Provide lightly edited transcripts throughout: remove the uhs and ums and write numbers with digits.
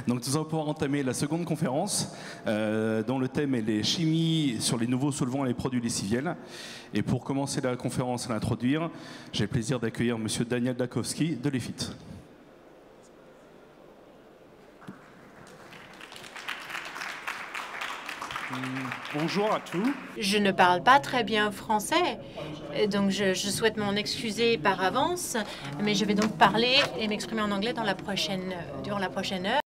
Donc nous allons pouvoir entamer la seconde conférence dont le thème est les chimies sur les nouveaux solvants et les produits lessiviels. Et pour commencer la conférence et l'introduire, j'ai le plaisir d'accueillir Monsieur Daniel Dakowski de l'EFIT. Bonjour à tous. Je ne parle pas très bien français, donc je souhaite m'en excuser par avance, mais je vais donc parler et m'exprimer en anglais durant la prochaine heure.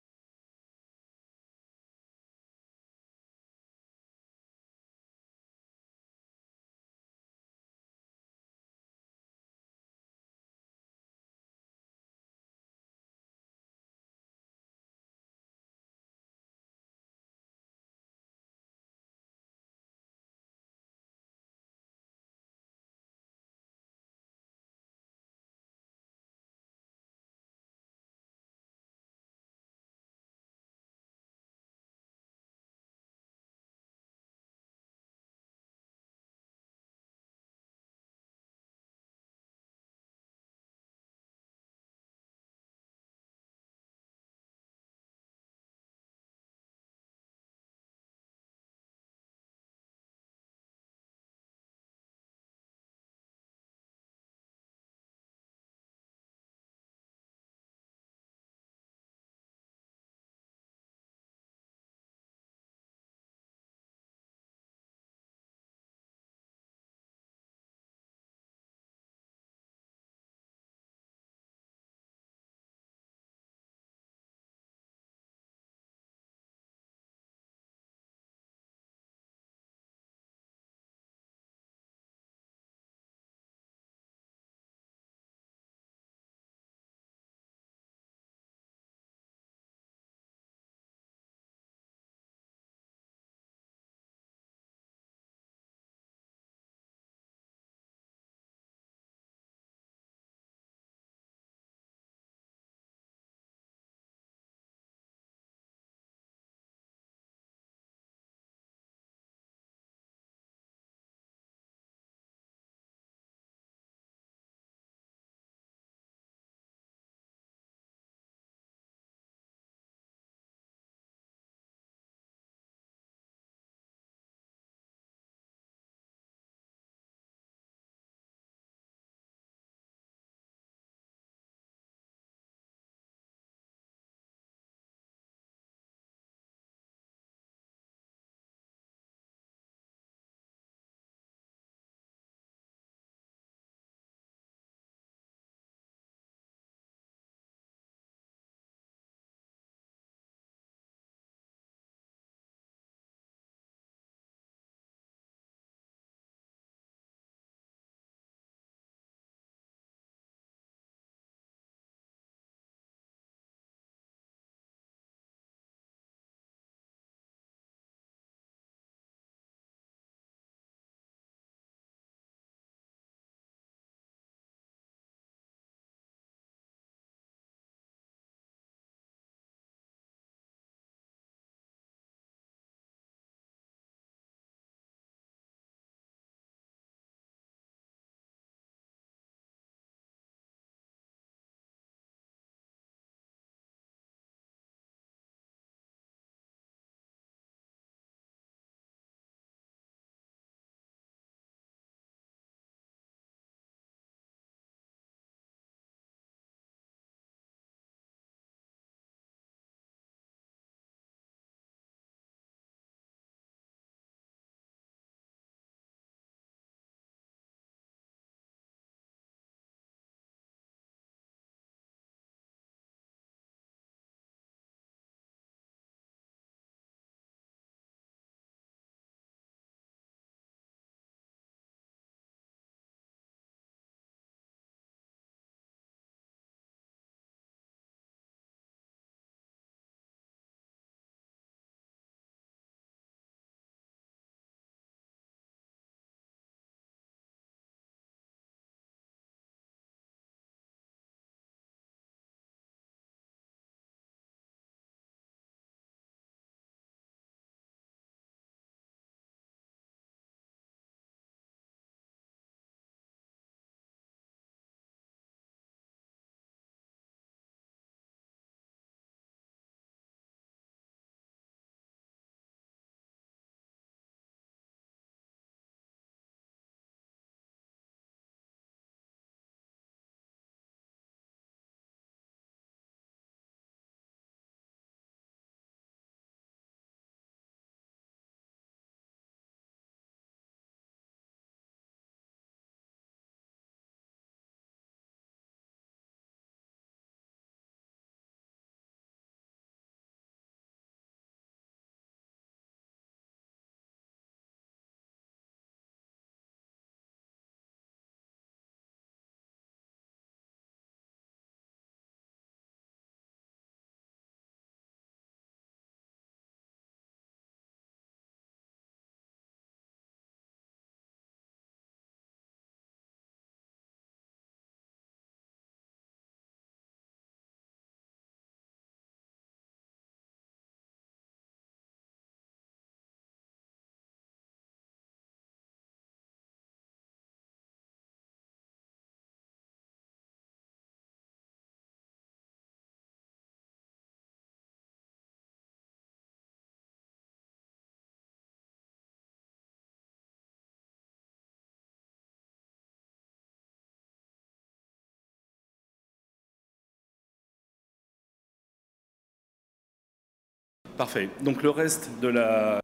Parfait. Donc le reste de la...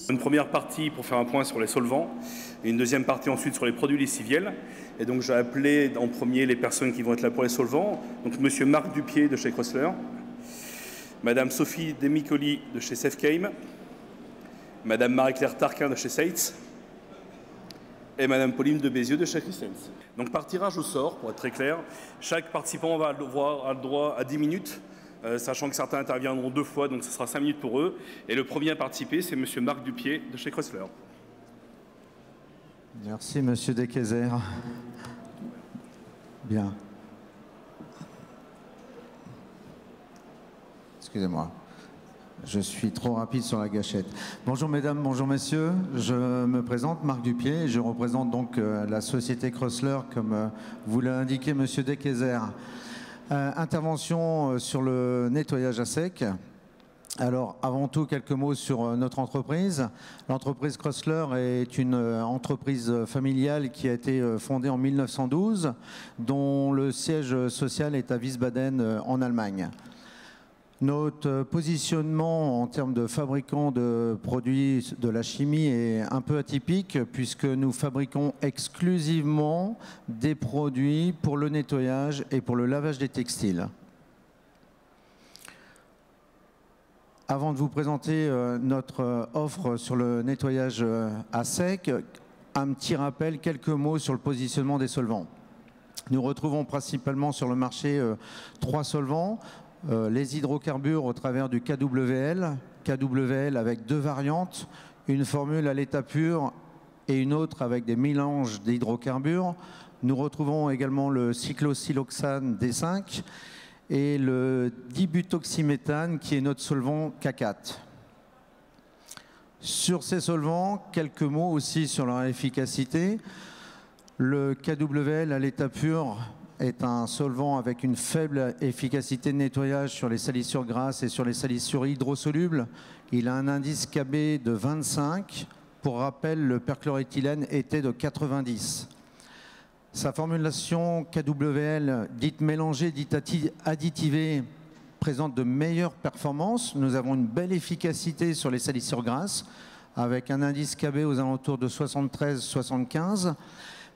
Une première partie pour faire un point sur les solvants et une deuxième partie ensuite sur les produits lessiviels. Et donc j'ai appelé en premier les personnes qui vont être là pour les solvants. Donc monsieur Marc Dupier de chez Crossler, madame Sophie Demicoli de chez Safecame, madame Marie-Claire Tarquin de chez Seitz et madame Pauline de Bézieux de chez Christens. Donc par tirage au sort, pour être très clair, chaque participant va avoir le droit à 10 minutes, sachant que certains interviendront 2 fois, donc ce sera 5 minutes pour eux. Et le premier à participer, c'est monsieur Marc Dupier de chez Crossler. Merci, monsieur Dekeyzer. Bien. Excusez-moi. Je suis trop rapide sur la gâchette. Bonjour mesdames, bonjour messieurs. Je me présente, Marc Dupier, et je représente donc la société Crossler, comme vous l'a indiqué monsieur Dekeyzer. Intervention sur le nettoyage à sec. Alors, avant tout, quelques mots sur notre entreprise. L'entreprise Crossler est une entreprise familiale qui a été fondée en 1912, dont le siège social est à Wiesbaden, en Allemagne. Notre positionnement en termes de fabricant de produits de la chimie est un peu atypique puisque nous fabriquons exclusivement des produits pour le nettoyage et pour le lavage des textiles. Avant de vous présenter notre offre sur le nettoyage à sec, un petit rappel, quelques mots sur le positionnement des solvants. Nous retrouvons principalement sur le marché 3 solvants. Les hydrocarbures au travers du KWL avec 2 variantes, une formule à l'état pur et une autre avec des mélanges d'hydrocarbures. Nous retrouvons également le cyclosiloxane D5 et le dibutoxyméthane qui est notre solvant K4. Sur ces solvants, quelques mots aussi sur leur efficacité. Le KWL à l'état pur est un solvant avec une faible efficacité de nettoyage sur les salissures grasses et sur les salissures hydrosolubles. Il a un indice KB de 25. Pour rappel, le perchloréthylène était de 90. Sa formulation KWL, dite mélangée, dite additivée, présente de meilleures performances. Nous avons une belle efficacité sur les salissures grasses, avec un indice KB aux alentours de 73-75.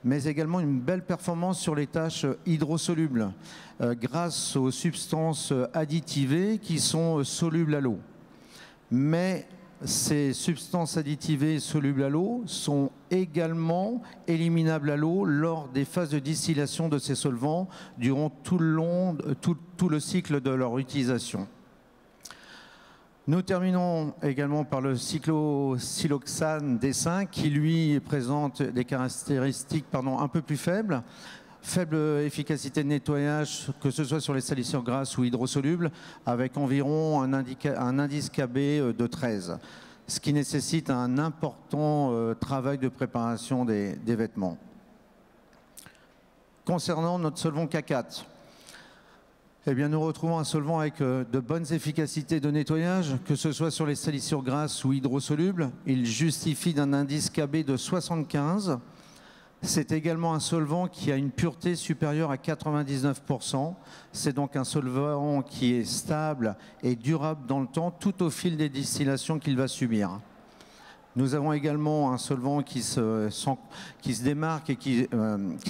Mais également une belle performance sur les tâches hydrosolubles grâce aux substances additivées qui sont solubles à l'eau. Mais ces substances additivées solubles à l'eau sont également éliminables à l'eau lors des phases de distillation de ces solvants durant tout le cycle de leur utilisation. Nous terminons également par le cyclosiloxane D5 qui lui présente des caractéristiques un peu plus faibles. Faible efficacité de nettoyage, que ce soit sur les salissures grasses ou hydrosolubles, avec environ un indice KB de 13, ce qui nécessite un important travail de préparation des vêtements. Concernant notre solvant K4, eh bien, nous retrouvons un solvant avec de bonnes efficacités de nettoyage, que ce soit sur les salissures grasses ou hydrosolubles. Il justifie d'un indice KB de 75. C'est également un solvant qui a une pureté supérieure à 99%. C'est donc un solvant qui est stable et durable dans le temps, tout au fil des distillations qu'il va subir. Nous avons également un solvant qui se démarque et qui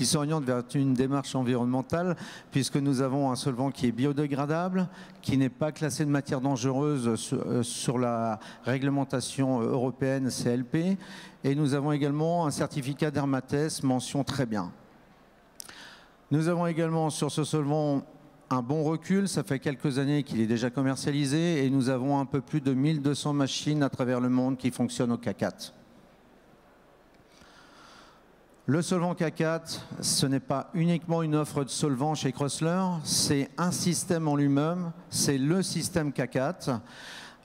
s'oriente vers une démarche environnementale, puisque nous avons un solvant qui est biodégradable, qui n'est pas classé de matière dangereuse sur la réglementation européenne CLP, et nous avons également un certificat d'Hermatès mention très bien. Nous avons également sur ce solvant un bon recul, ça fait quelques années qu'il est déjà commercialisé et nous avons un peu plus de 1200 machines à travers le monde qui fonctionnent au K4. Le solvant K4, ce n'est pas uniquement une offre de solvant chez Crossler, c'est un système en lui-même, c'est le système K4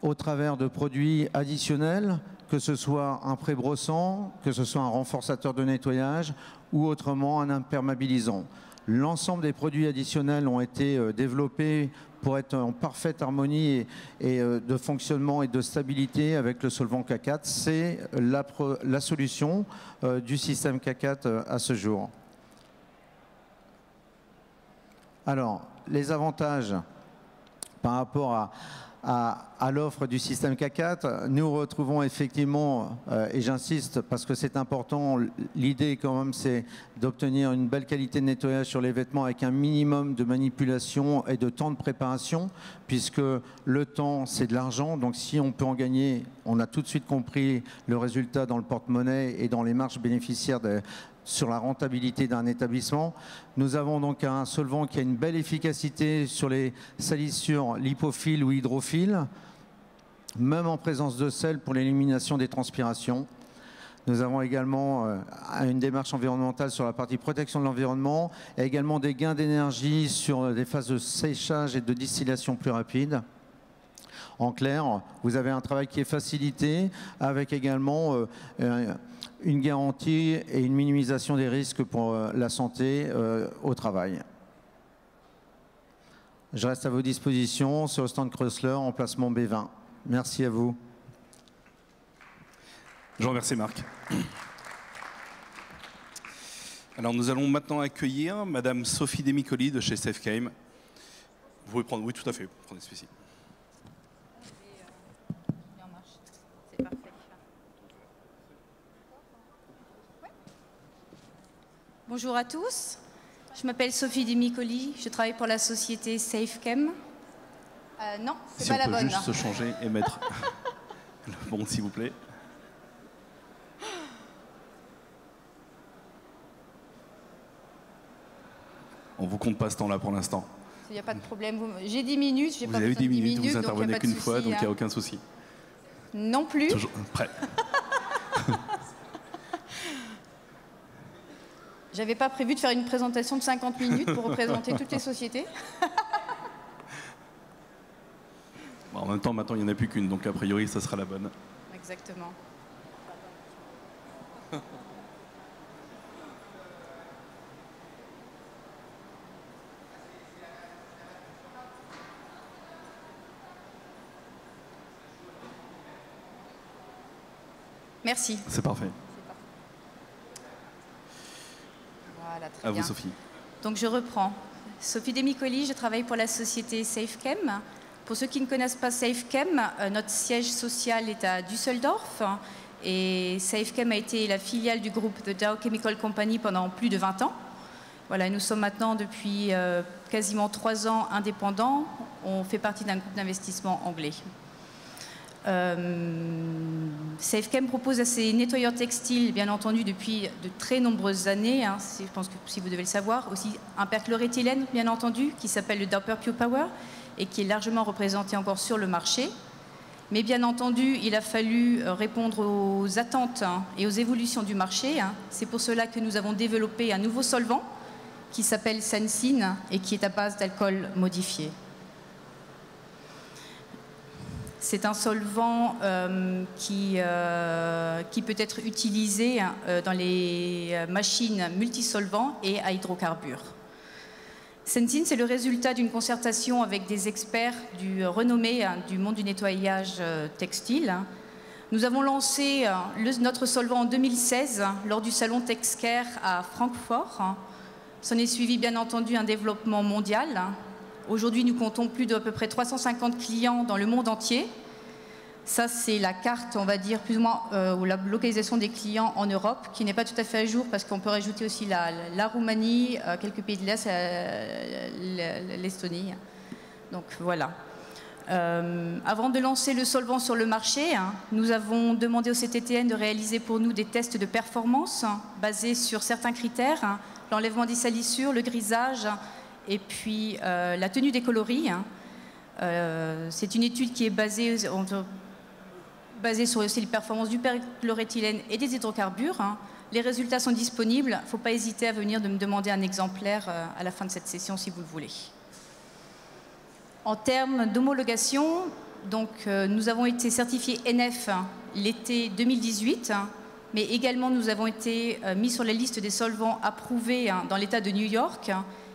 au travers de produits additionnels, que ce soit un pré-brossant, que ce soit un renforçateur de nettoyage ou autrement un imperméabilisant. L'ensemble des produits additionnels ont été développés pour être en parfaite harmonie et de fonctionnement et de stabilité avec le solvant K4. C'est la solution du système K4 à ce jour. Alors, les avantages par rapport à l'offre du système K4. Nous retrouvons effectivement, et j'insiste parce que c'est important, l'idée quand même c'est d'obtenir une belle qualité de nettoyage sur les vêtements avec un minimum de manipulation et de temps de préparation, puisque le temps c'est de l'argent, donc si on peut en gagner, on a tout de suite compris le résultat dans le porte-monnaie et dans les marges bénéficiaires sur la rentabilité d'un établissement. Nous avons donc un solvant qui a une belle efficacité sur les salissures lipophiles ou hydrophiles, même en présence de sel pour l'élimination des transpirations. Nous avons également une démarche environnementale sur la partie protection de l'environnement et également des gains d'énergie sur des phases de séchage et de distillation plus rapides. En clair, vous avez un travail qui est facilité avec également une garantie et une minimisation des risques pour la santé au travail. Je reste à vos dispositions sur le stand Chrysler, emplacement B20. Merci à vous. Je vous remercie Marc. Alors nous allons maintenant accueillir Madame Sophie Demicoli de chez Safechem. Vous pouvez prendre, oui tout à fait, prenez celui-ci. Bonjour à tous, je m'appelle Sophie Demicoli, je travaille pour la société Safechem. Non, c'est pas la bonne. Si on peut juste se changer et mettre le bon s'il vous plaît. On vous compte pas ce temps-là pour l'instant. Il n'y a pas de problème, j'ai 10 minutes. Vous avez 10 minutes, vous intervenez qu'une fois, donc il n'y a aucun souci. Non plus. Toujours prêt. J'avais pas prévu de faire une présentation de 50 minutes pour représenter toutes les sociétés. Bon, en même temps, maintenant, il n'y en a plus qu'une, donc a priori, ça sera la bonne. Exactement. Merci. C'est parfait. Voilà, très à bien. vous, Sophie. Donc je reprends. Sophie Demicoli, je travaille pour la société Safechem. Pour ceux qui ne connaissent pas Safechem, notre siège social est à Düsseldorf et Safechem a été la filiale du groupe The Dow Chemical Company pendant plus de 20 ans. Voilà, nous sommes maintenant depuis quasiment 3 ans indépendants. On fait partie d'un groupe d'investissement anglais. Safechem propose à ses nettoyeurs textiles, bien entendu, depuis de très nombreuses années, hein, je pense que si vous devez le savoir, aussi un perchloréthylène, bien entendu, qui s'appelle le Dow Pure Power et qui est largement représenté encore sur le marché. Mais bien entendu, il a fallu répondre aux attentes et aux évolutions du marché. C'est pour cela que nous avons développé un nouveau solvant qui s'appelle Sensine et qui est à base d'alcool modifié. C'est un solvant qui peut être utilisé dans les machines multisolvants et à hydrocarbures. Sensine, c'est le résultat d'une concertation avec des experts renommés du monde du nettoyage textile. Nous avons lancé notre solvant en 2016 lors du salon TexCare à Francfort. S'en est suivi bien entendu un développement mondial. Aujourd'hui, nous comptons plus d'à peu près 350 clients dans le monde entier. Ça, c'est la carte, on va dire, plus ou moins, ou la localisation des clients en Europe, qui n'est pas tout à fait à jour, parce qu'on peut rajouter aussi la Roumanie, quelques pays de l'Est, l'Estonie. Donc, voilà. Avant de lancer le solvant sur le marché, nous avons demandé au CTTN de réaliser pour nous des tests de performance basés sur certains critères, l'enlèvement des salissures, le grisage, et puis la tenue des coloris. C'est une étude qui est basée sur aussi les performances du perchloréthylène et des hydrocarbures. Les résultats sont disponibles. Il ne faut pas hésiter à venir de me demander un exemplaire à la fin de cette session si vous le voulez. En termes d'homologation, donc, nous avons été certifiés NF l'été 2018, mais également nous avons été mis sur la liste des solvants approuvés dans l'État de New York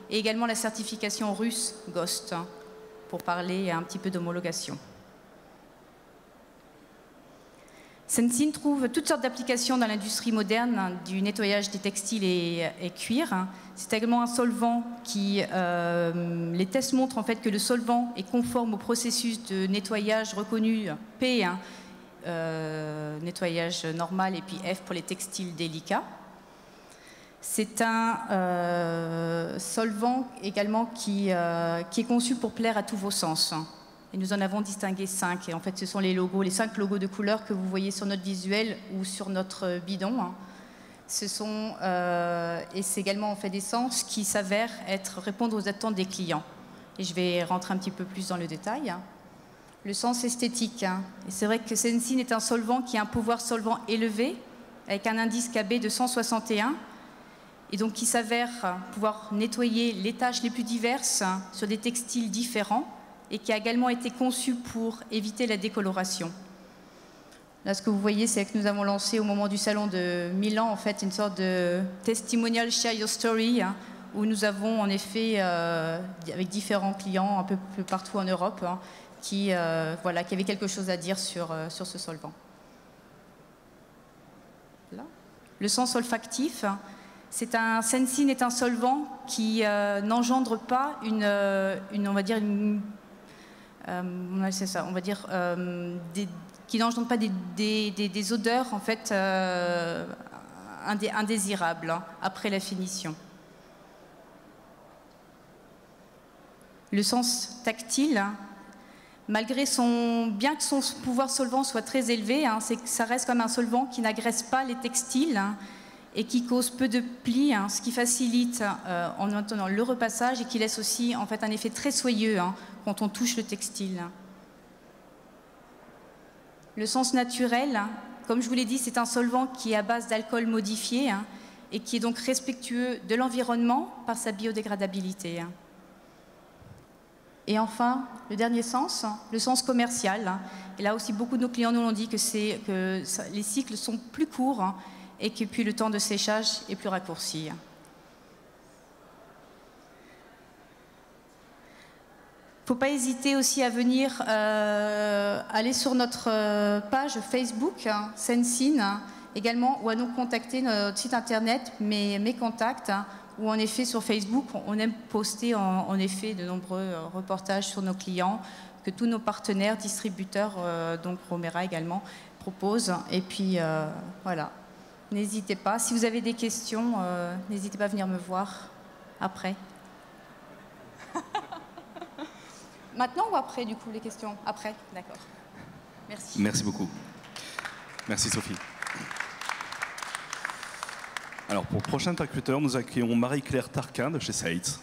et également la certification russe GOST, pour parler un petit peu d'homologation. Sensine trouve toutes sortes d'applications dans l'industrie moderne du nettoyage des textiles et cuir. C'est également un solvant qui, les tests montrent en fait que le solvant est conforme au processus de nettoyage reconnu P, nettoyage normal, et puis F pour les textiles délicats. C'est un solvant également qui est conçu pour plaire à tous vos sens. Et nous en avons distingué 5. Et en fait, ce sont les logos, les 5 logos de couleur que vous voyez sur notre visuel ou sur notre bidon. Ce sont, et c'est également en fait des sens qui s'avèrent répondre aux attentes des clients. Et je vais rentrer un petit peu plus dans le détail. Le sens esthétique. Et c'est vrai que Sensine est un solvant qui a un pouvoir solvant élevé, avec un indice KB de 161, et donc qui s'avère pouvoir nettoyer les tâches les plus diverses sur des textiles différents, et qui a également été conçu pour éviter la décoloration. Là, ce que vous voyez, c'est que nous avons lancé au moment du salon de Milan, en fait, une sorte de testimonial Share Your Story, où nous avons en effet, avec différents clients un peu partout en Europe, qui avaient quelque chose à dire sur ce solvant. Là. Le sens olfactif, Sensine est un solvant qui n'engendre pas qui n'engendre pas des odeurs en fait indésirables après la finition. Le sens tactile, bien que son pouvoir solvant soit très élevé, ça reste comme un solvant qui n'agresse pas les textiles et qui cause peu de plis, ce qui facilite en maintenant le repassage et qui laisse aussi en fait un effet très soyeux quand on touche le textile. Le sens naturel, comme je vous l'ai dit, c'est un solvant qui est à base d'alcool modifié et qui est donc respectueux de l'environnement par sa biodégradabilité. Et enfin, le dernier sens, le sens commercial. Et là aussi, beaucoup de nos clients nous l'ont dit que les cycles sont plus courts et que puis le temps de séchage est plus raccourci. Il ne faut pas hésiter aussi à venir aller sur notre page Facebook, Sensine, également, ou à nous contacter notre site internet, mes contacts, où en effet sur Facebook, on aime poster en effet de nombreux reportages sur nos clients, que tous nos partenaires, distributeurs, donc Romera également, proposent. Et puis voilà. N'hésitez pas. Si vous avez des questions, n'hésitez pas à venir me voir après. Maintenant ou après, du coup, les questions? Après, d'accord. Merci. Merci beaucoup. Merci, Sophie. Alors, pour le prochain interlocuteur, nous accueillons Marie-Claire Tarquin de chez Seitz.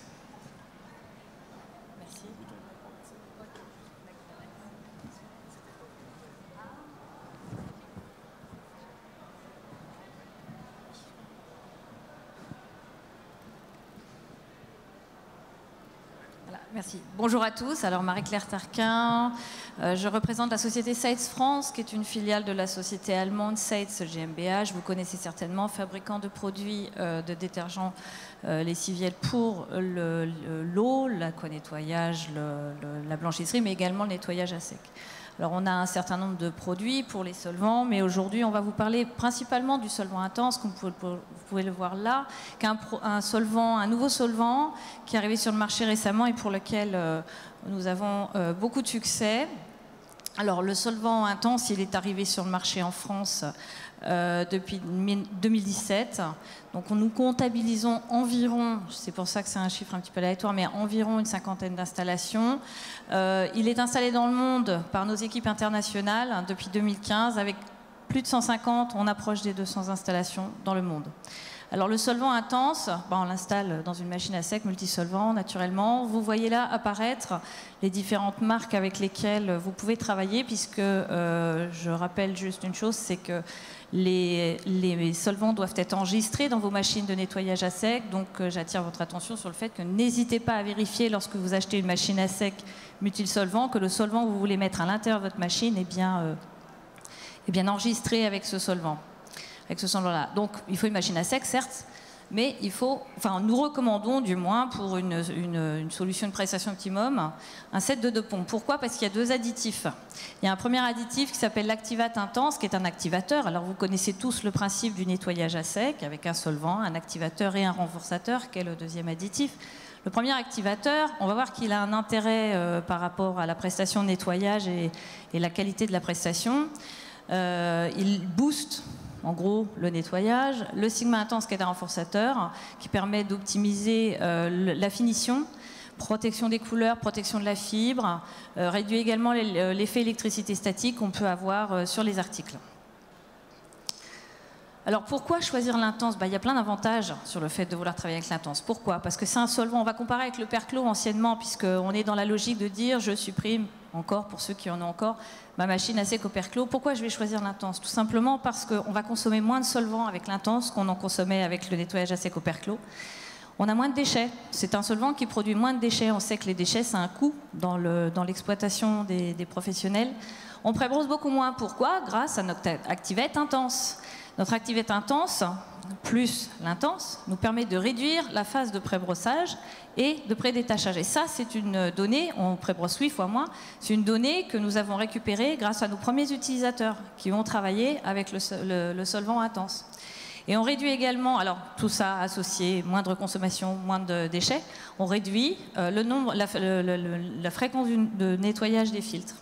Merci. Bonjour à tous. Alors Marie-Claire Tarquin, je représente la société Seitz France, qui est une filiale de la société allemande Seitz GmbH. Vous connaissez certainement, fabricant de produits de détergents lessiviels pour l'eau, l'aquanettoyage, la blanchisserie, mais également le nettoyage à sec. Alors on a un certain nombre de produits pour les solvants, mais aujourd'hui on va vous parler principalement du solvant intense, comme vous pouvez le voir là, qui est un nouveau solvant qui est arrivé sur le marché récemment et pour lequel nous avons beaucoup de succès. Alors le solvant intense, il est arrivé sur le marché en France depuis 2017. Donc nous comptabilisons environ, c'est pour ça que c'est un chiffre un petit peu aléatoire, mais environ une 50aine d'installations. Il est installé dans le monde par nos équipes internationales depuis 2015, avec plus de 150, on approche des 200 installations dans le monde. Alors le solvant intense, on l'installe dans une machine à sec multisolvant naturellement. Vous voyez là apparaître les différentes marques avec lesquelles vous pouvez travailler, puisque je rappelle juste une chose, c'est que les solvants doivent être enregistrés dans vos machines de nettoyage à sec. Donc j'attire votre attention sur le fait que n'hésitez pas à vérifier lorsque vous achetez une machine à sec multisolvant que le solvant que vous voulez mettre à l'intérieur de votre machine est bien enregistré avec ce solvant. Avec ce solvant-là. Donc, il faut une machine à sec, certes, Mais il faut, enfin, nous recommandons du moins pour une solution de prestation optimum un set de 2 pompes. Pourquoi? Parce qu'il y a 2 additifs. Il y a un premier additif qui s'appelle l'activate intense, qui est un activateur. Alors vous connaissez tous le principe du nettoyage à sec avec un solvant, un activateur et un renforçateur, qui est le deuxième additif. Le premier activateur, on va voir qu'il a un intérêt par rapport à la prestation de nettoyage et la qualité de la prestation. Il booste en gros le nettoyage, le sigma intense qui est un renforçateur qui permet d'optimiser la finition, protection des couleurs, protection de la fibre, réduit également l'effet électricité statique qu'on peut avoir sur les articles. Alors pourquoi choisir l'intense? Il y a plein d'avantages sur le fait de vouloir travailler avec l'intense. Pourquoi? Parce que c'est un solvant, on va comparer avec le perclos anciennement, puisqu'on est dans la logique de dire je supprime encore, pour ceux qui en ont encore, ma machine à sec au perclos. Pourquoi je vais choisir l'intense? Tout simplement parce qu'on va consommer moins de solvant avec l'intense qu'on en consommait avec le nettoyage à sec au perclos. On a moins de déchets. C'est un solvant qui produit moins de déchets. On sait que les déchets, c'est un coût dans l'exploitation des professionnels. On prébrosse beaucoup moins. Pourquoi? Grâce à notre activette intense. Notre activette intense, plus l'intense, nous permet de réduire la phase de prébrossage et de prédétachage. Et ça, c'est une donnée, on prébrosse 8 fois moins, c'est une donnée que nous avons récupérée grâce à nos premiers utilisateurs qui ont travaillé avec le solvant intense. Et on réduit également, alors tout ça associé, moindre consommation, moins de déchets, on réduit la fréquence de nettoyage des filtres.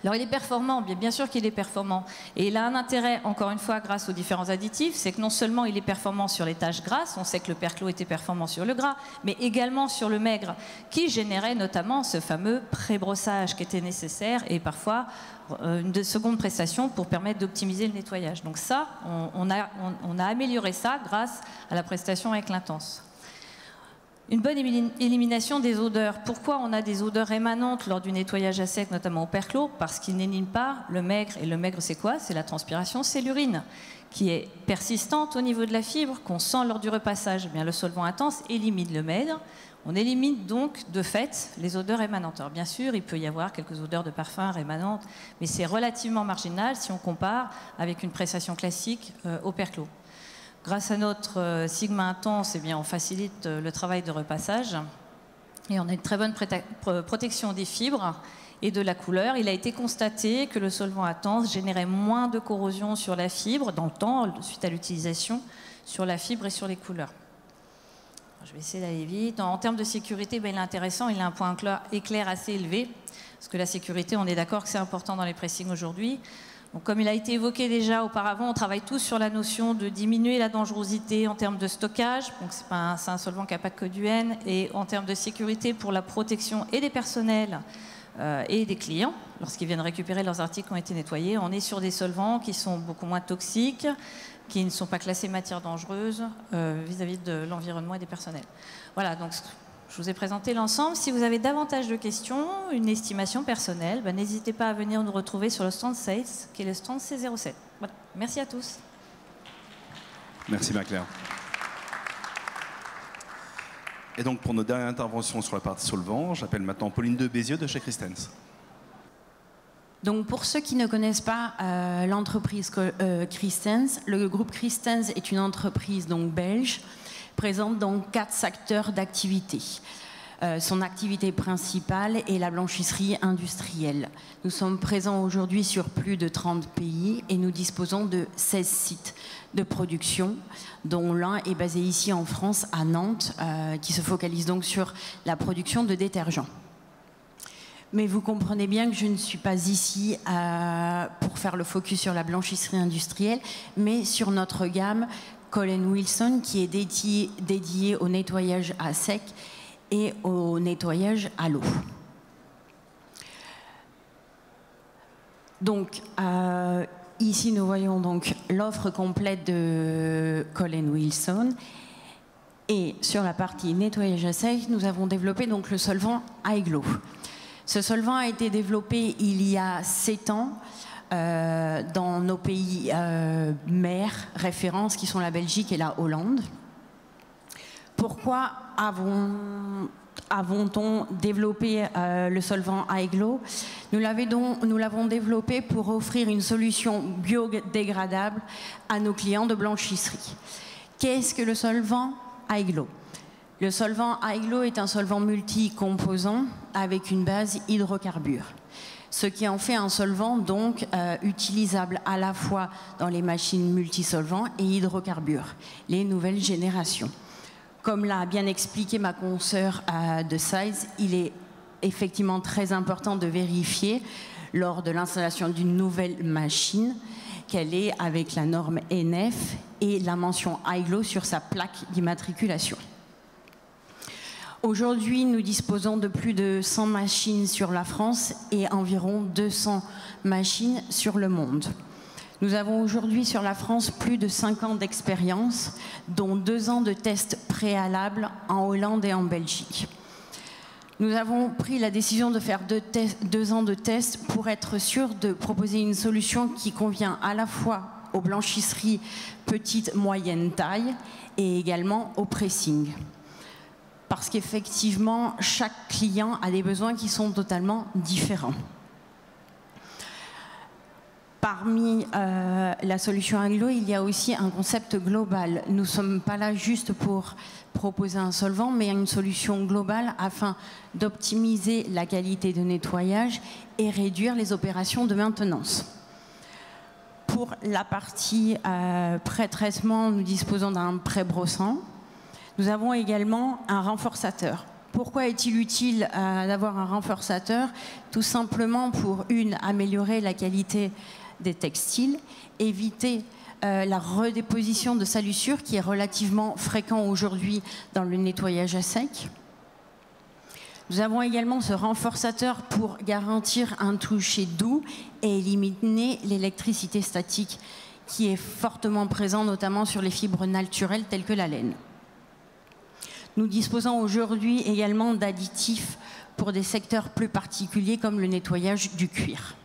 Alors il est performant, bien sûr qu'il est performant. Et il a un intérêt, encore une fois, grâce aux différents additifs, c'est que non seulement il est performant sur les tâches grasses, on sait que le perclos était performant sur le gras, mais également sur le maigre, qui générait notamment ce fameux prébrossage qui était nécessaire et parfois une seconde prestation pour permettre d'optimiser le nettoyage. Donc ça, on a amélioré ça grâce à la prestation avec l'intense. Une bonne élimination des odeurs. Pourquoi on a des odeurs émanantes lors du nettoyage à sec, notamment au perclos? Parce qu'il n'élimine pas le maigre. Et le maigre, c'est quoi? C'est la transpiration, c'est l'urine, qui est persistante au niveau de la fibre, qu'on sent lors du repassage. Eh bien, le solvant intense élimine le maigre. On élimine donc, de fait, les odeurs émanantes. Alors, bien sûr, il peut y avoir quelques odeurs de parfum émanantes, mais c'est relativement marginal si on compare avec une prestation classique au perclos. Grâce à notre sigma intense, eh bien, on facilite le travail de repassage et on a une très bonne protection des fibres et de la couleur. Il a été constaté que le solvant intense générait moins de corrosion sur la fibre dans le temps, suite à l'utilisation, sur la fibre et sur les couleurs. Je vais essayer d'aller vite. En termes de sécurité, il est intéressant, il a un point éclair assez élevé, parce que la sécurité, on est d'accord que c'est important dans les pressings aujourd'hui. Donc, comme il a été évoqué déjà auparavant, on travaille tous sur la notion de diminuer la dangerosité en termes de stockage. Donc, c'est un solvant qui n'a pas que du N. Et en termes de sécurité pour la protection et des personnels et des clients, lorsqu'ils viennent récupérer leurs articles qui ont été nettoyés, on est sur des solvants qui sont beaucoup moins toxiques, qui ne sont pas classés matières dangereuses vis-à-vis de l'environnement et des personnels. Voilà, donc je vous ai présenté l'ensemble. Si vous avez davantage de questions, une estimation personnelle, n'hésitez pas à venir nous retrouver sur le stand Sales, qui est le stand C07. Voilà. Merci à tous. Merci Marie-Claire. Et donc pour nos dernières interventions sur la partie solvant, j'appelle maintenant Pauline de Bézieux de chez Christens. Donc pour ceux qui ne connaissent pas l'entreprise Christens, le groupe Christens est une entreprise donc belge présente dans 4 secteurs d'activité. Son activité principale est la blanchisserie industrielle. Nous sommes présents aujourd'hui sur plus de 30 pays et nous disposons de 16 sites de production, dont l'un est basé ici en France, à Nantes, qui se focalise donc sur la production de détergents. Mais vous comprenez bien que je ne suis pas ici pour faire le focus sur la blanchisserie industrielle, mais sur notre gamme Cole & Wilson, qui est dédiée au nettoyage à sec et au nettoyage à l'eau. Donc, ici, nous voyons donc l'offre complète de Cole & Wilson. Et sur la partie nettoyage à sec, nous avons développé donc le solvant iGlow. Ce solvant a été développé il y a 7 ans dans nos pays mères références qui sont la Belgique et la Hollande. Pourquoi avons-on développé le solvant iGlow? Nous l'avons développé pour offrir une solution biodégradable à nos clients de blanchisserie Qu'est-ce que le solvant Iglo? Le solvant Iglo est un solvant multi-composant avec une base hydrocarbure. Ce qui en fait un solvant donc utilisable à la fois dans les machines multisolvants et hydrocarbures, les nouvelles générations. Comme l'a bien expliqué ma consoeur de Sides, il est effectivement très important de vérifier lors de l'installation d'une nouvelle machine qu'elle est avec la norme NF et la mention Iglo sur sa plaque d'immatriculation. Aujourd'hui, nous disposons de plus de 100 machines sur la France et environ 200 machines sur le monde. Nous avons aujourd'hui sur la France plus de 5 ans d'expérience, dont 2 ans de tests préalables en Hollande et en Belgique. Nous avons pris la décision de faire 2 ans de tests pour être sûr de proposer une solution qui convient à la fois aux blanchisseries petite, moyenne taille et également au pressing. Parce qu'effectivement, chaque client a des besoins qui sont totalement différents. Parmi la solution Iglo, il y a aussi un concept global. Nous ne sommes pas là juste pour proposer un solvant, mais une solution globale afin d'optimiser la qualité de nettoyage et réduire les opérations de maintenance. Pour la partie pré-traitement, nous disposons d'un pré-brossant. Nous avons également un renforçateur. Pourquoi est-il utile d'avoir un renforçateur? Tout simplement pour, améliorer la qualité des textiles, éviter la redéposition de salissures qui est relativement fréquent aujourd'hui dans le nettoyage à sec. Nous avons également ce renforçateur pour garantir un toucher doux et éliminer l'électricité statique qui est fortement présente notamment sur les fibres naturelles telles que la laine. Nous disposons aujourd'hui également d'additifs pour des secteurs plus particuliers comme le nettoyage du cuir.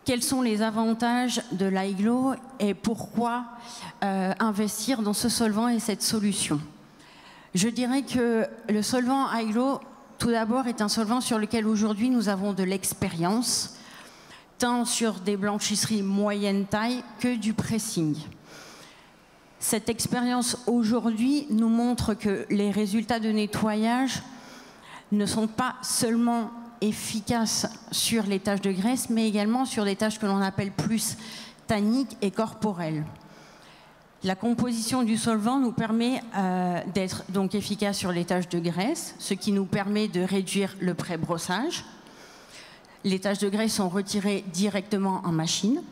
Quels sont les avantages de l'Iglo et pourquoi investir dans ce solvant et cette solution? Je dirais que le solvant Iglo, tout d'abord, est un solvant sur lequel aujourd'hui nous avons de l'expérience, tant sur des blanchisseries moyenne taille que du pressing. Cette expérience aujourd'hui nous montre que les résultats de nettoyage ne sont pas seulement efficaces sur les taches de graisse, mais également sur des tâches que l'on appelle plus tanniques et corporelles. La composition du solvant nous permet d'être donc efficace sur les taches de graisse, ce qui nous permet de réduire le pré-brossage. Les taches de graisse sont retirées directement en machine.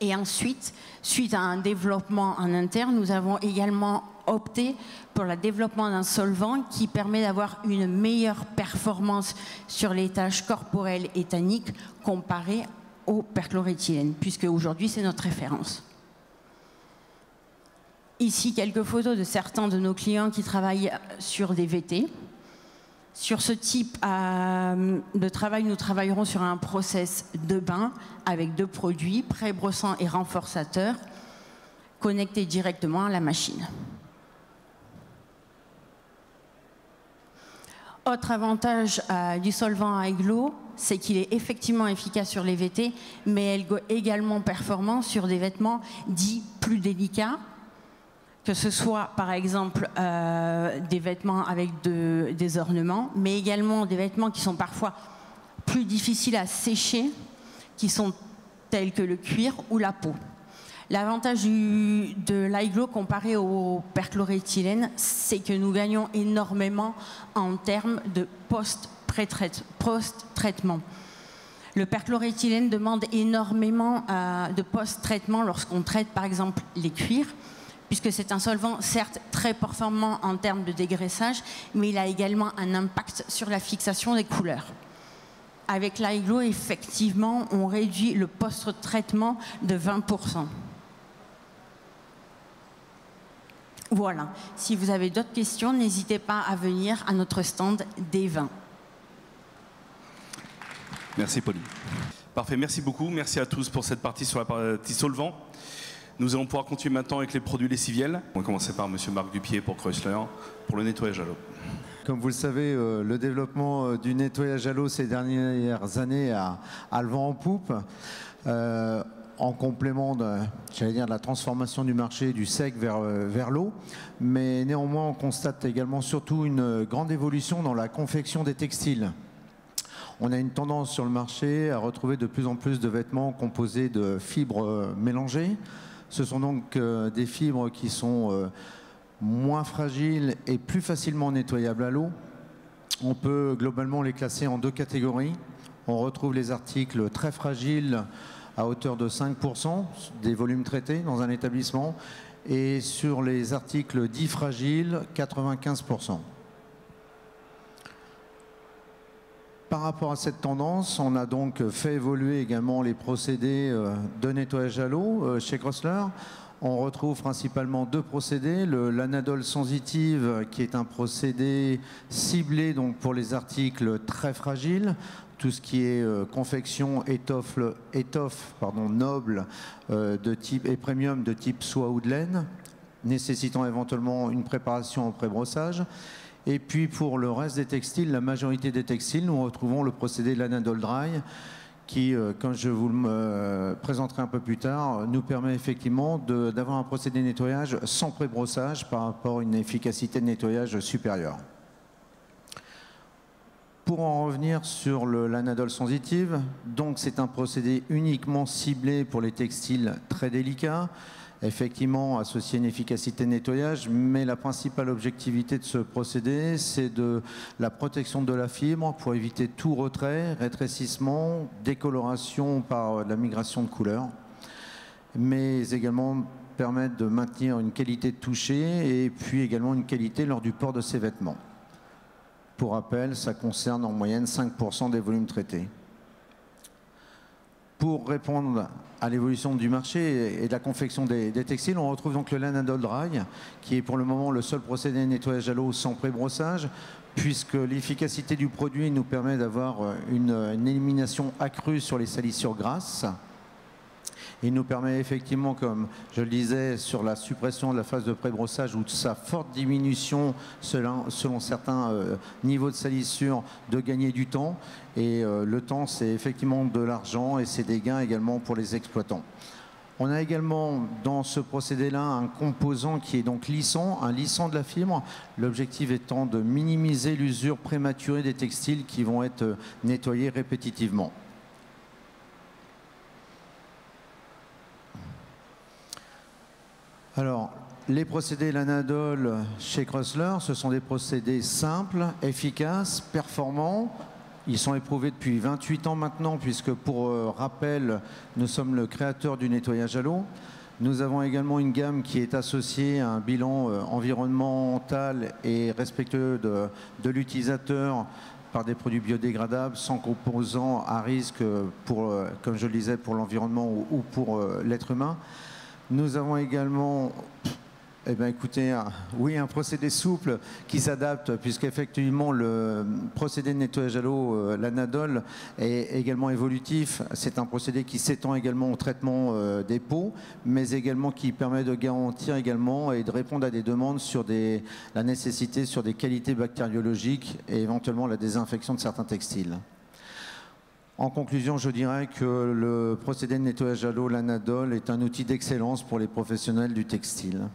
Et ensuite, suite à un développement en interne, nous avons également opté pour le développement d'un solvant qui permet d'avoir une meilleure performance sur les tâches corporelles et tanniques comparées au perchloréthylène, puisque aujourd'hui c'est notre référence. Ici, quelques photos de certains de nos clients qui travaillent sur des VT. Sur ce type de travail, nous travaillerons sur un process de bain avec 2 produits, pré-brossant et renforçateur, connectés directement à la machine. Autre avantage du solvant Iglo, c'est qu'il est effectivement efficace sur les VT, mais également performant sur des vêtements dits plus délicats, que ce soit par exemple des vêtements avec des ornements, mais également des vêtements qui sont parfois plus difficiles à sécher, qui sont tels que le cuir ou la peau. L'avantage de l'Iglo comparé au perchloréthylène, c'est que nous gagnons énormément en termes de post-traitement. Le perchloréthylène demande énormément de post-traitement lorsqu'on traite par exemple les cuirs, puisque c'est un solvant certes très performant en termes de dégraissage, mais il a également un impact sur la fixation des couleurs. Avec l'Iglo, effectivement, on réduit le post-traitement de 20%. Voilà. Si vous avez d'autres questions, n'hésitez pas à venir à notre stand D20. Merci Pauline. Parfait, merci beaucoup. Merci à tous pour cette partie sur la partie solvant. Nous allons pouvoir continuer maintenant avec les produits lessiviels. On va commencer par monsieur Marc Dupier pour Chrysler, pour le nettoyage à l'eau. Comme vous le savez, le développement du nettoyage à l'eau ces dernières années a le vent en poupe. en complément de la transformation du marché du sec vers l'eau. Mais néanmoins, on constate également surtout une grande évolution dans la confection des textiles. On a une tendance sur le marché à retrouver de plus en plus de vêtements composés de fibres mélangées. Ce sont donc des fibres qui sont moins fragiles et plus facilement nettoyables à l'eau. On peut globalement les classer en deux catégories. On retrouve les articles très fragiles à hauteur de 5% des volumes traités dans un établissement, et sur les articles dits fragiles, 95%. Par rapport à cette tendance, on a donc fait évoluer également les procédés de nettoyage à l'eau chez Crossler. On retrouve principalement deux procédés, l'anadol sensitive qui est un procédé ciblé donc pour les articles très fragiles, tout ce qui est confection étoffe noble de type et premium de type soie ou de laine, nécessitant éventuellement une préparation en pré-brossage. Et puis pour le reste des textiles, la majorité des textiles, nous retrouvons le procédé de l'anadol dry qui, comme je vous le présenterai un peu plus tard, nous permet effectivement d'avoir un procédé de nettoyage sans pré-brossage par rapport à une efficacité de nettoyage supérieure. Pour en revenir sur l'anadol sensitive, donc c'est un procédé uniquement ciblé pour les textiles très délicats, effectivement associé à une efficacité de nettoyage, mais la principale objectivité de ce procédé, c'est de la protection de la fibre pour éviter tout retrait, rétrécissement, décoloration par la migration de couleurs, mais également permettre de maintenir une qualité de toucher et puis également une qualité lors du port de ces vêtements. Pour rappel, ça concerne en moyenne 5% des volumes traités. Pour répondre à l'évolution du marché et de la confection des textiles, on retrouve donc le l'anadol dry, qui est pour le moment le seul procédé de nettoyage à l'eau sans pré-brossage, puisque l'efficacité du produit nous permet d'avoir une élimination accrue sur les salissures grasses. Il nous permet effectivement, comme je le disais, sur la suppression de la phase de pré-brossage ou de sa forte diminution selon certains niveaux de salissure, de gagner du temps. Et le temps, c'est effectivement de l'argent et c'est des gains également pour les exploitants. On a également dans ce procédé-là un composant qui est donc lissant, un lissant de la fibre. L'objectif étant de minimiser l'usure prématurée des textiles qui vont être nettoyés répétitivement. Alors, les procédés l'anadol chez Crossler, ce sont des procédés simples, efficaces, performants. Ils sont éprouvés depuis 28 ans maintenant, puisque pour rappel, nous sommes le créateur du nettoyage à l'eau. Nous avons également une gamme qui est associée à un bilan environnemental et respectueux de l'utilisateur par des produits biodégradables, sans composants à risque, pour, comme je le disais, pour l'environnement ou pour l'être humain. Nous avons également, un procédé souple qui s'adapte, puisqu'effectivement le procédé de nettoyage à l'eau, l'anadol, est également évolutif. C'est un procédé qui s'étend également au traitement des peaux, mais également qui permet de garantir également et de répondre à des demandes sur la nécessité sur des qualités bactériologiques et éventuellement la désinfection de certains textiles. En conclusion, je dirais que le procédé de nettoyage à l'eau, l'anadol, est un outil d'excellence pour les professionnels du textile.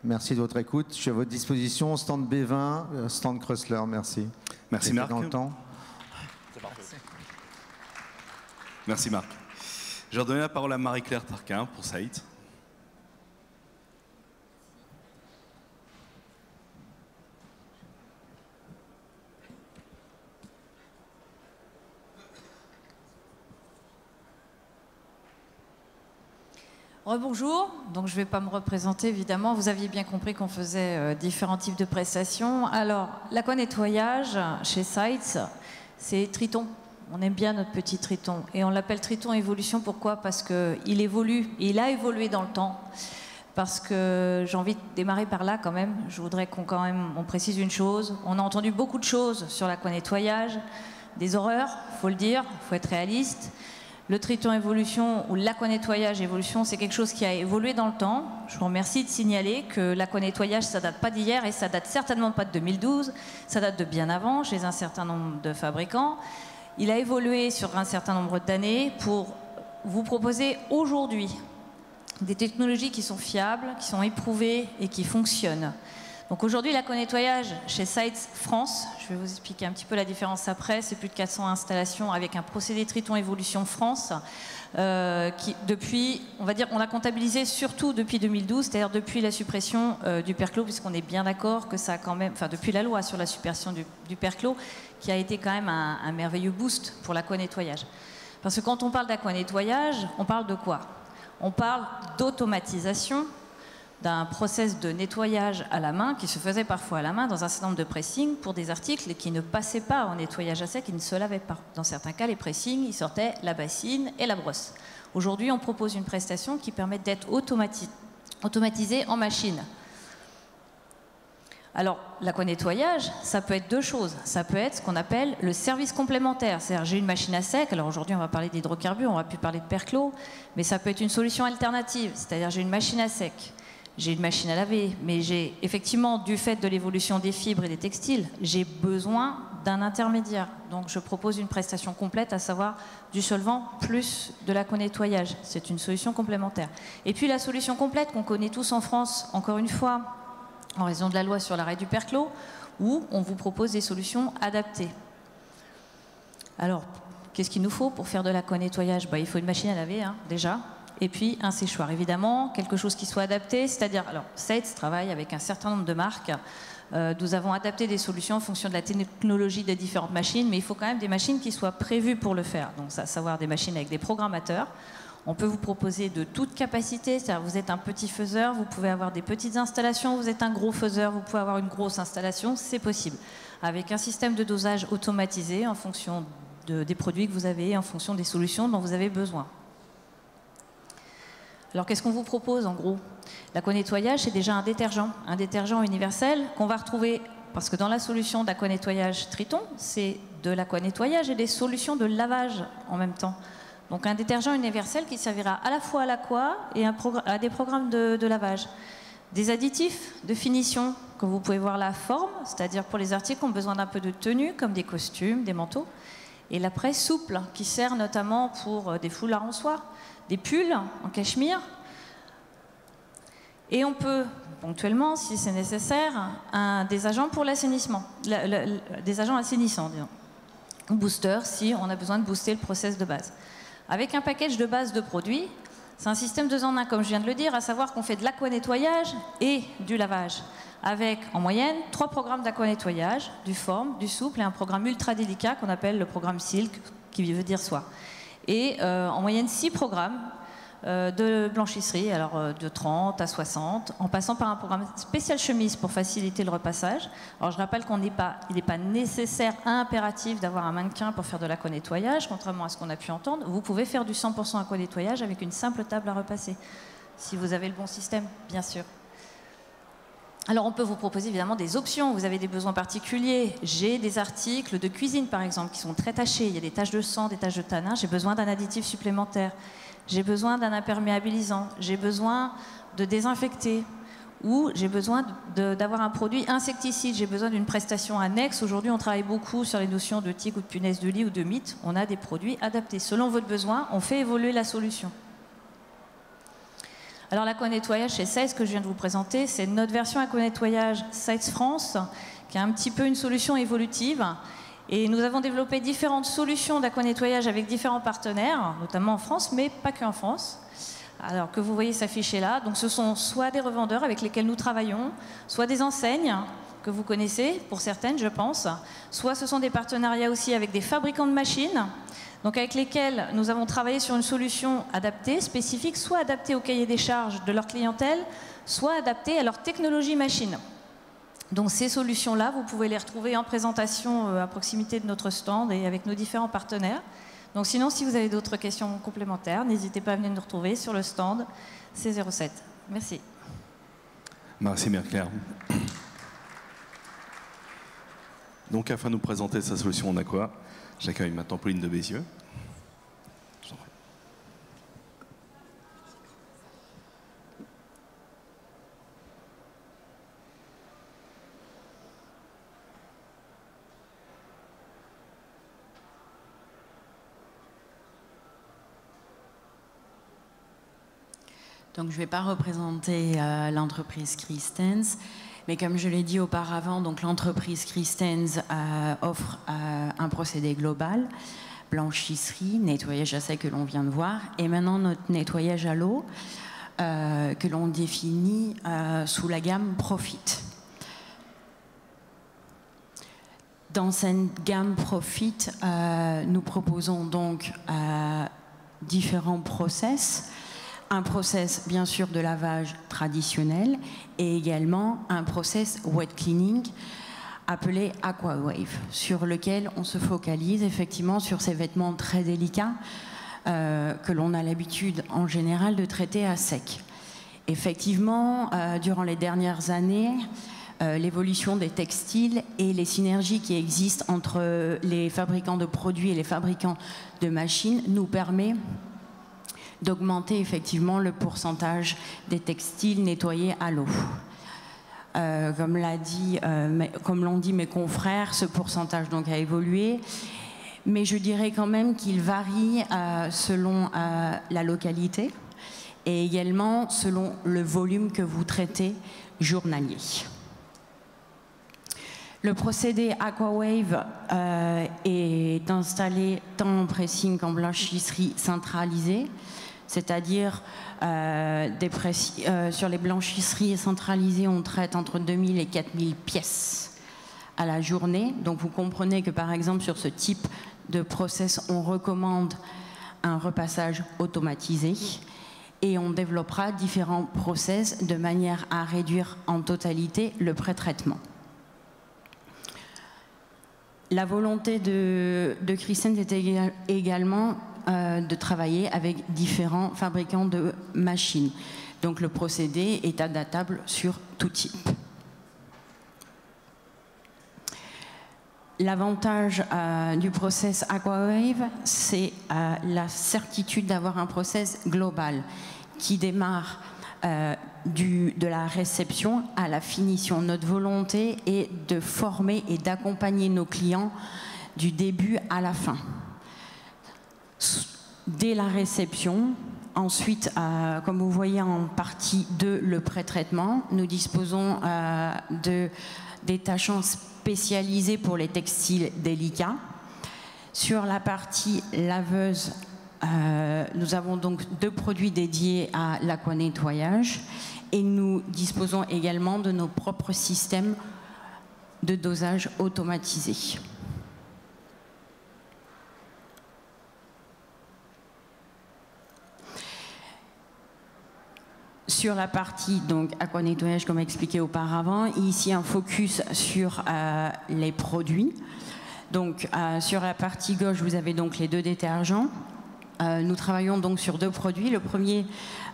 Merci de votre écoute. Je suis à votre disposition. Stand B20, stand Crossler. Merci. Merci Marc. Dans le temps. C'est parfait. Merci Marc. Je vais redonner la parole à Marie-Claire Tarquin pour Saïd. Rebonjour, donc je ne vais pas me représenter évidemment, vous aviez bien compris qu'on faisait différents types de prestations. Alors, l'aquanettoyage chez Sites, c'est Triton. On aime bien notre petit Triton et on l'appelle Triton Évolution. Pourquoi? Parce qu'il évolue, et il a évolué dans le temps. Parce que j'ai envie de démarrer par là quand même. Je voudrais qu'on précise une chose. On a entendu beaucoup de choses sur l'aquanettoyage, des horreurs, il faut le dire, il faut être réaliste. Le Triton Évolution ou l'aquanettoyage Évolution, c'est quelque chose qui a évolué dans le temps. Je vous remercie de signaler que l'aquanettoyage, ça date pas d'hier et ça date certainement pas de 2012. Ça date de bien avant chez un certain nombre de fabricants. Il a évolué sur un certain nombre d'années pour vous proposez aujourd'hui des technologies qui sont fiables, qui sont éprouvées et qui fonctionnent. Donc aujourd'hui, l'Aquanettoyage chez Sites France, je vais vous expliquer un petit peu la différence après, c'est plus de 400 installations avec un procédé Triton Evolution France qui depuis, on va dire, on l'a comptabilisé surtout depuis 2012, c'est-à-dire depuis la suppression du perclos, puisqu'on est bien d'accord que ça a quand même, enfin depuis la loi sur la suppression du perclos, qui a été quand même un merveilleux boost pour l'aquanettoyage. Parce que quand on parle d'aquanettoyage, on parle de quoi? On parle d'automatisation d'un process de nettoyage à la main qui se faisait parfois à la main dans un certain nombre de pressings pour des articles qui ne passaient pas en nettoyage à sec, qui ne se lavaient pas. Dans certains cas, les pressings, ils sortaient la bassine et la brosse. Aujourd'hui, on propose une prestation qui permet d'être automatisée en machine. Alors, l'aquanettoyage, ça peut être deux choses. Ça peut être ce qu'on appelle le service complémentaire. C'est-à-dire, j'ai une machine à sec. Alors aujourd'hui, on va parler d'hydrocarbures, on va plus parler de perclos, mais ça peut être une solution alternative. C'est-à-dire, j'ai une machine à sec. J'ai une machine à laver, mais j'ai effectivement, du fait de l'évolution des fibres et des textiles, j'ai besoin d'un intermédiaire. Donc je propose une prestation complète, à savoir du solvant plus de l'aquanettoyage. C'est une solution complémentaire. Et puis la solution complète qu'on connaît tous en France, encore une fois, en raison de la loi sur l'arrêt du perclos, où on vous propose des solutions adaptées. Alors, qu'est-ce qu'il nous faut pour faire de l'aquanettoyage? Il faut une machine à laver, déjà. Et puis un séchoir, évidemment, quelque chose qui soit adapté, c'est-à-dire, alors Sites travaille avec un certain nombre de marques, nous avons adapté des solutions en fonction de la technologie des différentes machines, mais il faut quand même des machines qui soient prévues pour le faire, donc à savoir des machines avec des programmateurs. On peut vous proposer de toute capacité, c'est-à-dire vous êtes un petit faiseur, vous pouvez avoir des petites installations, vous êtes un gros faiseur, vous pouvez avoir une grosse installation, c'est possible, avec un système de dosage automatisé en fonction des produits que vous avez, en fonction des solutions dont vous avez besoin. Alors qu'est-ce qu'on vous propose en gros? L'aquanettoyage, c'est déjà un détergent universel qu'on va retrouver, parce que dans la solution d'aquanettoyage Triton, c'est de l'aquanettoyage et des solutions de lavage en même temps. Donc un détergent universel qui servira à la fois à l'aqua et à des programmes de lavage. Des additifs de finition, que vous pouvez voir la forme, c'est-à-dire pour les articles qui ont besoin d'un peu de tenue, comme des costumes, des manteaux. Et la presse souple, qui sert notamment pour des foulards en soie, des pulls en cachemire. Et on peut, ponctuellement, si c'est nécessaire, des agents pour l'assainissement, des agents assainissants, disons. Ou booster, si on a besoin de booster le process de base. Avec un package de base de produits, c'est un système 2 en 1, comme je viens de le dire, à savoir qu'on fait de l'aquanettoyage et du lavage. Avec, en moyenne, 3 programmes d'aquanettoyage, du forme, du souple et un programme ultra délicat qu'on appelle le programme Silk, qui veut dire soie. Et en moyenne 6 programmes de blanchisserie, alors de 30 à 60, en passant par un programme spécial chemise pour faciliter le repassage. Alors je rappelle qu'il n'est pas nécessaire, impératif d'avoir un mannequin pour faire de l'aquanettoyage, contrairement à ce qu'on a pu entendre. Vous pouvez faire du 100% aquanettoyage avec une simple table à repasser, si vous avez le bon système, bien sûr. Alors on peut vous proposer évidemment des options, vous avez des besoins particuliers. J'ai des articles de cuisine par exemple qui sont très tachés, il y a des taches de sang, des taches de tanin, j'ai besoin d'un additif supplémentaire, j'ai besoin d'un imperméabilisant, j'ai besoin de désinfecter ou j'ai besoin d'avoir un produit insecticide, j'ai besoin d'une prestation annexe. Aujourd'hui on travaille beaucoup sur les notions de tiques ou de punaises de lit ou de mites, on a des produits adaptés. Selon votre besoin, on fait évoluer la solution. Alors l'aquanettoyage chez Sites que je viens de vous présenter, c'est notre version aquanettoyage Sites France, qui est un petit peu une solution évolutive. Et nous avons développé différentes solutions d'aquanettoyage avec différents partenaires, notamment en France, mais pas qu'en France. Alors que vous voyez s'afficher là, donc ce sont soit des revendeurs avec lesquels nous travaillons, soit des enseignes que vous connaissez, pour certaines je pense, soit ce sont des partenariats aussi avec des fabricants de machines, donc avec lesquels nous avons travaillé sur une solution adaptée, spécifique, soit adaptée au cahier des charges de leur clientèle, soit adaptée à leur technologie machine. Donc ces solutions-là, vous pouvez les retrouver en présentation à proximité de notre stand et avec nos différents partenaires. Donc sinon, si vous avez d'autres questions complémentaires, n'hésitez pas à venir nous retrouver sur le stand C07. Merci. Merci Marie-Claire. Donc afin de nous présenter sa solution en aqua, j'accueille maintenant Pauline de Bézieux. Donc je ne vais pas représenter l'entreprise Christens, mais comme je l'ai dit auparavant, donc l'entreprise Christens offre un procédé global, blanchisserie, nettoyage à sec que l'on vient de voir, et maintenant notre nettoyage à l'eau que l'on définit sous la gamme Profit. Dans cette gamme Profit, nous proposons donc différents process. Un process, bien sûr, de lavage traditionnel et également un process wet cleaning appelé AquaWave, sur lequel on se focalise effectivement sur ces vêtements très délicats que l'on a l'habitude en général de traiter à sec. Effectivement, durant les dernières années, l'évolution des textiles et les synergies qui existent entre les fabricants de produits et les fabricants de machines nous permet d'augmenter effectivement le pourcentage des textiles nettoyés à l'eau. Comme l'ont dit mes confrères, ce pourcentage donc a évolué, mais je dirais quand même qu'il varie selon la localité et également selon le volume que vous traitez journalier. Le procédé AquaWave est installé tant en pressing qu'en blanchisserie centralisée, c'est-à-dire sur les blanchisseries centralisées, on traite entre 2000 et 4000 pièces à la journée. Donc vous comprenez que par exemple sur ce type de process, on recommande un repassage automatisé et on développera différents process de manière à réduire en totalité le pré-traitement. La volonté de Christens était également de travailler avec différents fabricants de machines. Donc le procédé est adaptable sur tout type. L'avantage du process AquaWave, c'est la certitude d'avoir un process global qui démarre de la réception à la finition. Notre volonté est de former et d'accompagner nos clients du début à la fin. Dès la réception, ensuite, comme vous voyez en partie 2, le pré-traitement, nous disposons de détachants spécialisés pour les textiles délicats. Sur la partie laveuse, nous avons donc 2 produits dédiés à l'aquanettoyage et nous disposons également de nos propres systèmes de dosage automatisés. Sur la partie donc aquanettoyage, comme expliqué auparavant, ici un focus sur les produits. Donc sur la partie gauche, vous avez donc les 2 détergents. Nous travaillons donc sur 2 produits. Le premier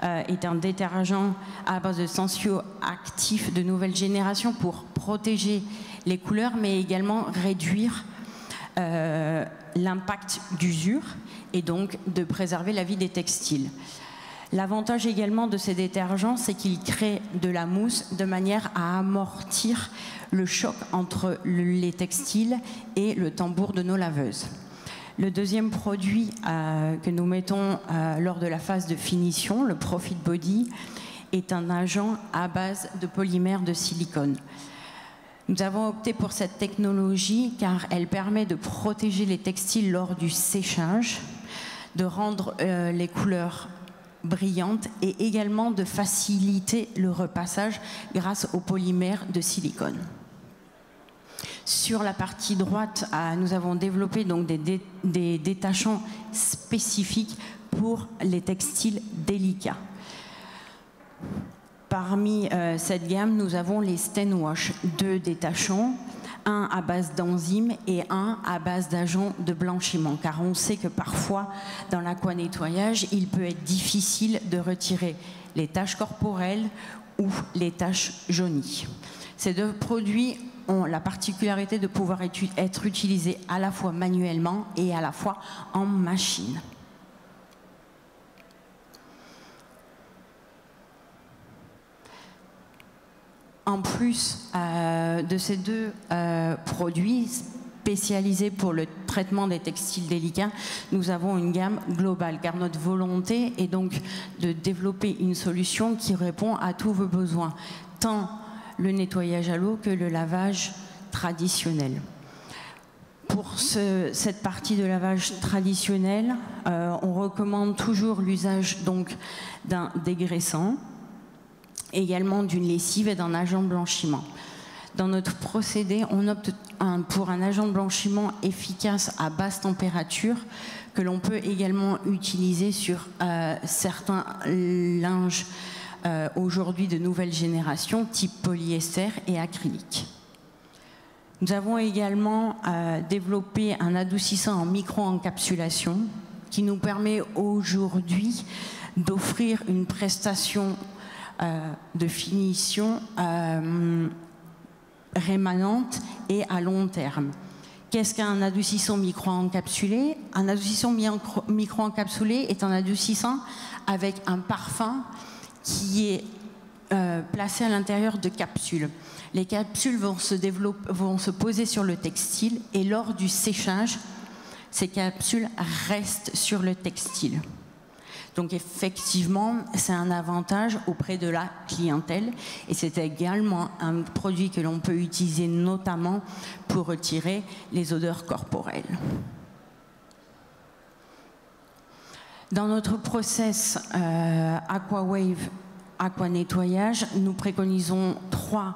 est un détergent à base de tensioactifs de nouvelle génération pour protéger les couleurs, mais également réduire l'impact d'usure et donc de préserver la vie des textiles. L'avantage également de ces détergents, c'est qu'ils créent de la mousse de manière à amortir le choc entre les textiles et le tambour de nos laveuses. Le deuxième produit que nous mettons lors de la phase de finition, le Profit Body, est un agent à base de polymère de silicone. Nous avons opté pour cette technologie car elle permet de protéger les textiles lors du séchage, de rendre les couleurs brillantes et également de faciliter le repassage grâce au polymère de silicone. Sur la partie droite, nous avons développé donc des détachants spécifiques pour les textiles délicats. Parmi cette gamme, nous avons les Stain Wash, 2 détachants, un à base d'enzymes et un à base d'agents de blanchiment, car on sait que parfois, dans l'aquanettoyage, il peut être difficile de retirer les taches corporelles ou les taches jaunies. Ces 2 produits ont la particularité de pouvoir être utilisés à la fois manuellement et à la fois en machine. En plus de ces 2 produits spécialisés pour le traitement des textiles délicats, nous avons une gamme globale, car notre volonté est donc de développer une solution qui répond à tous vos besoins, tant le nettoyage à l'eau que le lavage traditionnel. Pour cette partie de lavage traditionnel, on recommande toujours l'usage donc d'un dégraissant, également d'une lessive et d'un agent de blanchiment. Dans notre procédé, on opte pour un agent de blanchiment efficace à basse température que l'on peut également utiliser sur certains linges aujourd'hui de nouvelle génération, type polyester et acrylique. Nous avons également développé un adoucissant en micro-encapsulation qui nous permet aujourd'hui d'offrir une prestation de finition rémanente et à long terme. Qu'est-ce qu'un adoucissant micro-encapsulé? Un adoucissant micro-encapsulé est un adoucissant avec un parfum qui est placé à l'intérieur de capsules. Les capsules vont se poser sur le textile et lors du séchage, ces capsules restent sur le textile. Donc effectivement, c'est un avantage auprès de la clientèle et c'est également un produit que l'on peut utiliser notamment pour retirer les odeurs corporelles. Dans notre process AquaWave, Aqua Nettoyage, nous préconisons 3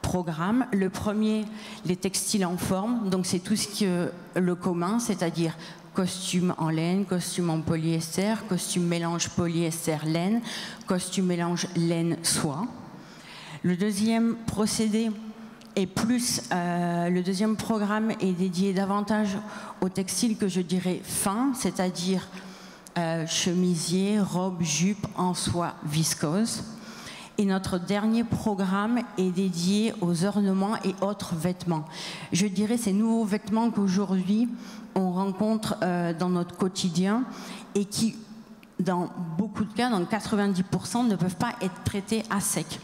programmes. Le premier, les textiles en forme, donc c'est tout ce que le commun, c'est-à-dire costume en laine, costume en polyester, costume mélange polyester-laine, costume mélange laine-soie. Le deuxième procédé est le deuxième programme est dédié davantage aux textiles que je dirais fins, c'est-à-dire chemisier, robe, jupe en soie viscose. Et notre dernier programme est dédié aux ornements et autres vêtements. Je dirais ces nouveaux vêtements qu'aujourd'hui on rencontre dans notre quotidien et qui, dans beaucoup de cas, dans 90%, ne peuvent pas être traités à sec.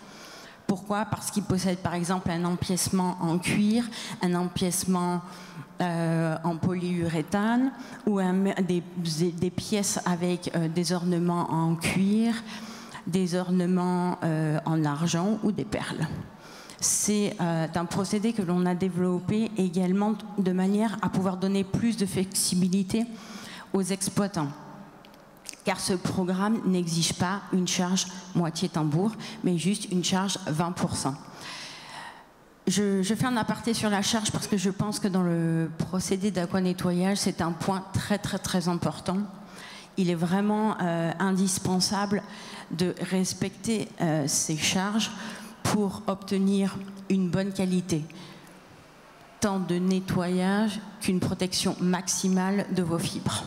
Pourquoi? Parce qu'ils possèdent par exemple un empiècement en cuir, un empiècement en polyuréthane ou des pièces avec des ornements en cuir, des ornements en argent ou des perles. C'est un procédé que l'on a développé également de manière à pouvoir donner plus de flexibilité aux exploitants. Car ce programme n'exige pas une charge moitié tambour, mais juste une charge 20%. Je fais un aparté sur la charge parce que je pense que dans le procédé d'aquanettoyage, c'est un point très important. Il est vraiment indispensable de respecter ces charges pour obtenir une bonne qualité, tant de nettoyage qu'une protection maximale de vos fibres.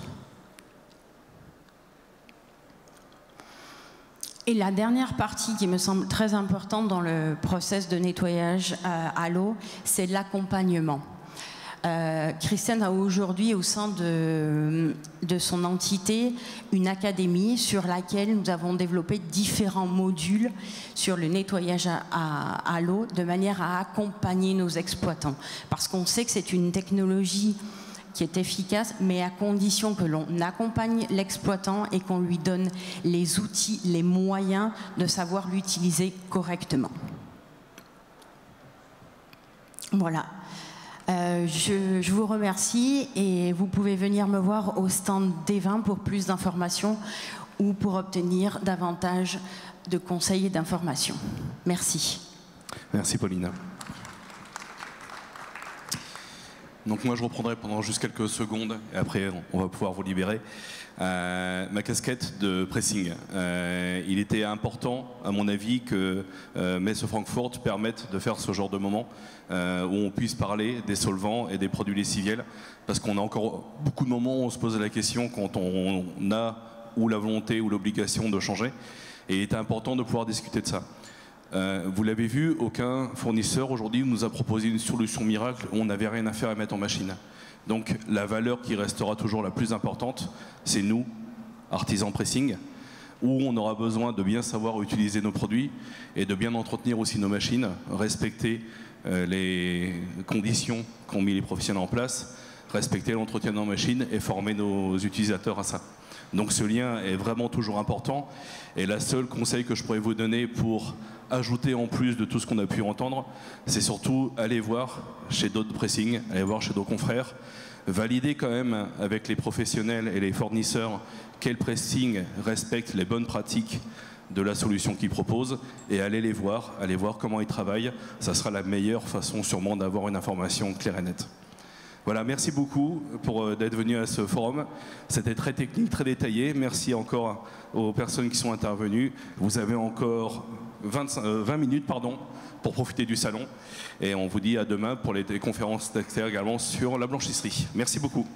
Et la dernière partie qui me semble très importante dans le process de nettoyage à l'eau, c'est l'accompagnement. Kristen a aujourd'hui au sein de son entité une académie sur laquelle nous avons développé différents modules sur le nettoyage à l'eau de manière à accompagner nos exploitants. Parce qu'on sait que c'est une technologie qui est efficace, mais à condition que l'on accompagne l'exploitant et qu'on lui donne les outils, les moyens de savoir l'utiliser correctement. Voilà. Je vous remercie et vous pouvez venir me voir au stand D20 pour plus d'informations ou pour obtenir davantage de conseils et d'informations. Merci. Merci Paulina. Donc moi je reprendrai pendant juste quelques secondes et après on va pouvoir vous libérer. Ma casquette de pressing. Il était important, à mon avis, que Messe Francfort permette de faire ce genre de moment où on puisse parler des solvants et des produits lessiviels, parce qu'on a encore beaucoup de moments où on se pose la question quand on a ou la volonté ou l'obligation de changer. Et il était important de pouvoir discuter de ça. Vous l'avez vu, aucun fournisseur aujourd'hui nous a proposé une solution miracle où on n'avait rien à faire à mettre en machine. Donc la valeur qui restera toujours la plus importante, c'est nous, artisans pressing, où on aura besoin de bien savoir utiliser nos produits et de bien entretenir aussi nos machines, respecter les conditions qu'ont mis les professionnels en place, respecter l'entretien de nos machines et former nos utilisateurs à ça. Donc ce lien est vraiment toujours important. Et le seul conseil que je pourrais vous donner pour ajouter en plus de tout ce qu'on a pu entendre, c'est surtout aller voir chez d'autres pressings, aller voir chez d'autres confrères, valider quand même avec les professionnels et les fournisseurs quel pressing respecte les bonnes pratiques de la solution qu'ils proposent et aller voir comment ils travaillent. Ça sera la meilleure façon sûrement d'avoir une information claire et nette. Voilà, merci beaucoup d'être venu à ce forum. C'était très technique, très détaillé. Merci encore aux personnes qui sont intervenues. Vous avez encore 20 minutes pour profiter du salon. Et on vous dit à demain pour les conférences d'extérieur également sur la blanchisserie. Merci beaucoup.